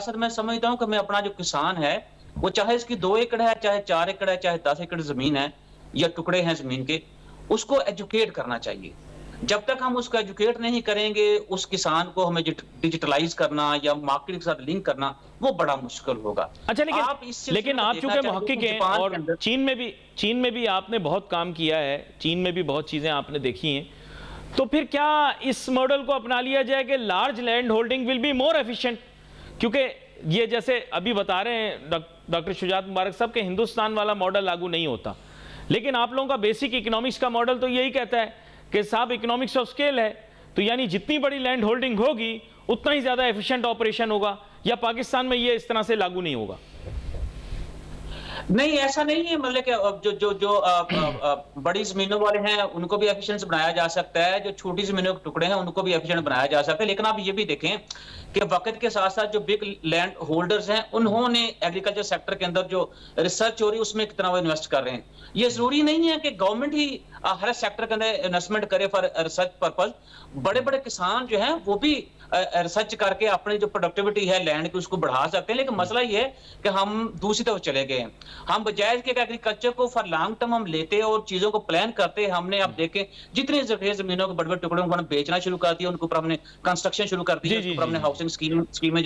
سر میں سمجھتا ہوں کہ میں اپنا جو کسان ہے وہ چاہے اس کی 2 ایکڑ ہے، چاہے 4 ایکڑ ہے، چاہے 10 ایکڑ زمین ہے یا ٹکڑے ہیں زمین کے، اس کو ایجوکیٹ کرنا چاہیے. جب تک ہم اس کو ایجوکیٹ نہیں کریں گے، اس کسان کو ہمیں ڈیجیٹلائز کرنا یا مارکیٹ کے ساتھ لنک کرنا وہ بڑا مشکل ہوگا. اچھا آپ اس سلسلے لیکن میں آپ دیکھنا چونکہ چاہیے محقق کہ ہیں جاپان اور کے اندر چین میں بھی آپ نے بہت کام کیا ہے، چین میں بھی بہت چیزیں آپ نے دیکھی ہیں، تو پھر کیا اس ماڈل کو اپنا لیا جائے کہ large land holding will be more efficient? کیونکہ یہ جیسے ابھی بتا رہے ہیں ڈاکٹر شجاعت مبارک صاحب کہ ہندوستان والا ماڈل لاگو نہیں ہوتا، لیکن آپ لوگوں کا بیسک اکنامکس کا ماڈل تو یہی کہتا ہے کہ صاحب اکنامکس آف سکیل ہے، تو یعنی جتنی بڑی لینڈ ہولڈنگ ہوگی اتنا ہی زیادہ ایفیشینٹ آپریشن ہوگا، یا پاکستان میں یہ اس طرح سے لاگو نہیں ہوگا؟ نہیں، ایسا نہیں ہے. مطلب کہ جو بڑی زمینوں والے ہیں ان کو بھی ایفیشنٹ بنایا جا سکتا ہے، جو چھوٹی زمینوں کے ٹکڑے ہیں ان کو بھی ایفیشنٹ بنایا جا سکتا ہے. لیکن آپ یہ بھی دیکھیں کہ وقت کے ساتھ ساتھ جو بگ لینڈ ہولڈرز ہیں انہوں نے ایگریکلچر سیکٹر کے اندر جو ریسرچ ہو رہی ہے اس میں کتنا وہ انویسٹ کر رہے ہیں. یہ ضروری نہیں ہے کہ گورنمنٹ ہی ہر سیکٹر کے اندر انویسٹمنٹ کرے فار ریسرچ پرپز. بڑے بڑے کسان جو ہیں وہ بھی ریسرچ کر کے اپنی جو پروڈکٹیوٹی ہے لینڈ کی اس کو بڑھا سکتے ہیں. لیکن مسئلہ یہ ہے کہ ہم دوسری طرف چلے گئے ہیں. ہم بجائے کہ ایگریکلچر کو فار لانگ ٹرم ہم لیتے اور چیزوں کو پلان کرتے، ہم نے اب دیکھیں جتنی زمینوں کے بڑے بڑے ٹکڑوں کو ہم نے بیچنا شروع کر دیا، ان کے اوپر ہم نے کنسٹرکشن شروع کر دی، اس کے اوپر ہم نے ہاؤسنگ اسکیمیں